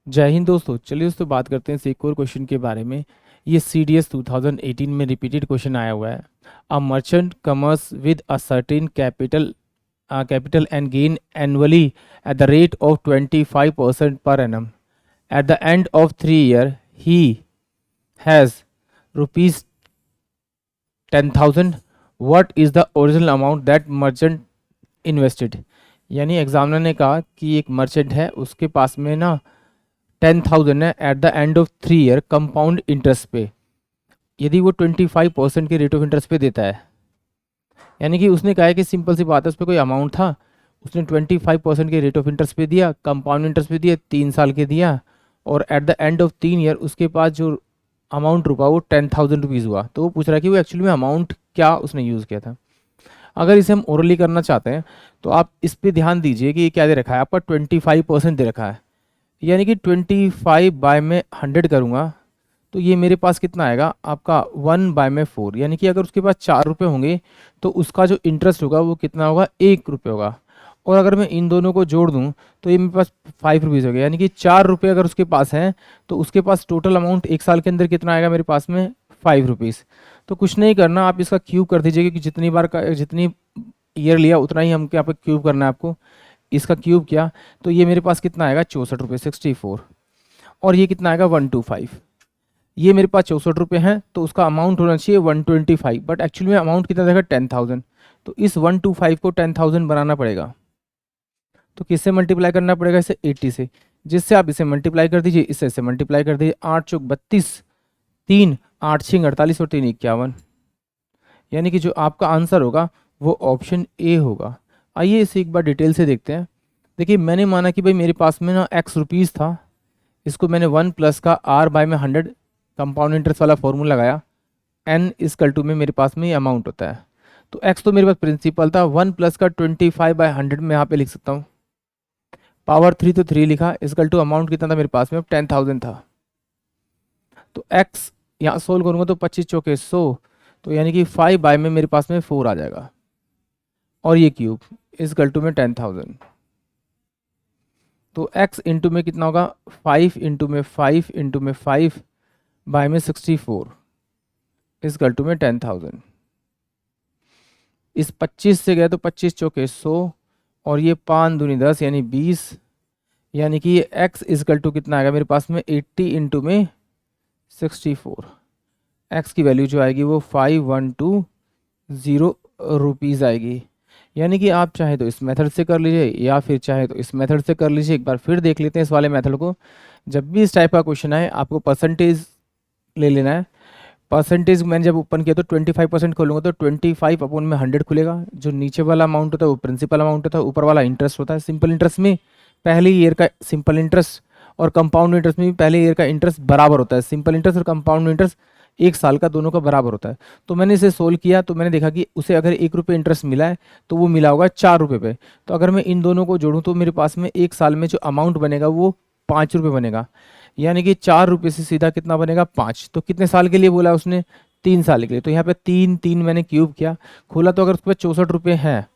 जय हिंद दोस्तों। चलिए दोस्तों बात करते हैं एक और क्वेश्चन के बारे में। ये CDS 2018 में रिपीटेड क्वेश्चन आया हुआ है। A merchant commerce with a certain capital and gain annually at the rate of 25% per annum. At the end of 3 years he has rupees 10,000। What is the original amount that merchant invested. यानी examiner ने कहा कि एक merchant है, उसके पास में ना 10,000 है at the end of 3 year compound interest पे। यदि वो 25% के रेट ऑफ इंटरेस्ट पे देता है, यानी कि उसने कहा है कि सिंपल सी बात है, उस पर कोई अमाउंट था, उसने 25% के रेट ऑफ इंटरेस्ट पे दिया, कंपाउंड इंटरेस्ट पे दिया, 3 साल के दिया, और at the end of 3 year उसके पास जो अमाउंट रुका वो 10,000 रुपीज़ हुआ। तो वो पूछ रहा है कि वो एक्चुअली में अमाउंट क्या उसने यूज़ किया था। अगर इसे हम ओरली करना चाहते हैं तो आप इस पर ध्यान दीजिए कि ये क्या दे रखा है, आपका 25% दे रखा है। यानी कि 25 बाय में 100 करूँगा तो ये मेरे पास कितना आएगा आपका 1/4। यानी कि अगर उसके पास 4 रुपये होंगे तो उसका जो इंटरेस्ट होगा वो कितना होगा, 1 रुपये होगा। और अगर मैं इन दोनों को जोड़ दूँ तो ये मेरे पास 5 रुपीज़ हो गया। यानी कि 4 रुपये अगर उसके पास हैं तो उसके पास टोटल अमाउंट 1 साल के अंदर कितना आएगा मेरे पास में, 5 रुपीज़। तो कुछ नहीं करना, आप इसका क्यूब कर दीजिए, क्योंकि जितनी बार का जितनी ईयर लिया उतना ही हम यहाँ पे क्यूब करना है आपको। इसका क्यूब किया तो ये मेरे पास कितना आएगा, 64 रुपये, 64। और ये कितना आएगा, 125। ये मेरे पास 64 रुपये हैं तो उसका अमाउंट होना चाहिए 125, बट एक्चुअली में अमाउंट कितना देगा, 10,000। तो इस 125 को 10,000 बनाना पड़ेगा। तो किससे मल्टीप्लाई करना पड़ेगा, इसे 80 से, जिससे आप इसे मल्टीप्लाई कर दीजिए, इसे मल्टीप्लाई कर दीजिए। 8 चौक 32, 3 8 6 48 और 3 51। यानी कि जो आपका आंसर होगा वो ऑप्शन ए होगा। आइए इसे एक बार डिटेल से देखते हैं। देखिए, मैंने माना कि भाई मेरे पास में ना x रुपीज़ था, इसको मैंने 1 प्लस का r/100 कंपाउंड इंटरेस्ट वाला फॉर्मूला लगाया। n इक्वल टू में मेरे पास में ये अमाउंट होता है। तो x तो मेरे पास प्रिंसिपल था, 1 प्लस का 25/100 में यहाँ पे लिख सकता हूँ। पावर 3 तो 3 लिखा, इक्वल टू अमाउंट कितना था मेरे पास में, 10,000 था। तो x यहाँ सोल्व करूँगा तो 25 चौके 100, तो यानी कि 5 बाय में मेरे पास में 4 आ जाएगा। और ये क्यूब इक्वल टू में 10,000। तो x इंटू में कितना होगा, 5 इंटू में 5 इंटू में 5 बाय में 64 इक्वल टू में 10,000। इस 25 से गए तो 25 चौके 100, और ये 5 दूनी 10 यानी 20। यानी कि ये x इक्वल टू कितना आएगा मेरे पास में, 80 इंटू में 64। x की वैल्यू जो आएगी वो 5120 रुपीज़ आएगी। यानी कि आप चाहे तो इस मेथड से कर लीजिए या फिर चाहे तो इस मेथड से कर लीजिए। एक बार फिर देख लेते हैं इस वाले मेथड को। जब भी इस टाइप का क्वेश्चन आए आपको परसेंटेज ले लेना है। परसेंटेज मैंने जब ओपन किया तो 25% खोलूंगा तो 25 अपॉन में 100 खुलेगा। जो नीचे वाला अमाउंट होता है वो प्रिंसिपल अमाउंट होता है, ऊपर वाला इंटरेस्ट होता है। सिंपल इंटरेस्ट में पहले ईयर का सिंपल इंटरेस्ट और कंपाउंड इंटरेस्ट में भी पहले ईयर का इंटरेस्ट बराबर होता है। सिंपल इंटरेस्ट और कंपाउंड इंटरेस्ट 1 साल का दोनों का बराबर होता है। तो मैंने इसे सोल्व किया तो मैंने देखा कि उसे अगर 1 रुपये इंटरेस्ट मिला है तो वो मिला होगा 4 रुपये पे। तो अगर मैं इन दोनों को जोड़ूँ तो मेरे पास में 1 साल में जो अमाउंट बनेगा वो 5 रुपये बनेगा। यानी कि 4 रुपये से सीधा कितना बनेगा, 5। तो कितने साल के लिए बोला उसने, 3 साल के लिए। तो यहाँ पे 3 3 मैंने क्यूब किया, खोला तो अगर उसके पास 64 रुपये हैं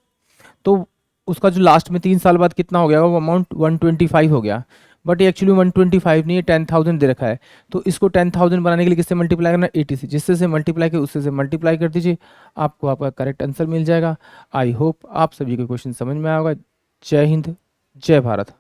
तो उसका जो लास्ट में 3 साल बाद कितना हो गया वो अमाउंट 125 हो गया। बट ये एक्चुअली 125 नहीं है, 10,000 दे रखा है। तो इसको 10,000 बनाने के लिए किससे मल्टीप्लाई करना, 80 से। जिससे से मल्टीप्लाई किया उससे से मल्टीप्लाई कर दीजिए, आपको आपका करेक्ट आंसर मिल जाएगा। आई होप आप सभी को क्वेश्चन समझ में आएगा। जय हिंद, जय भारत।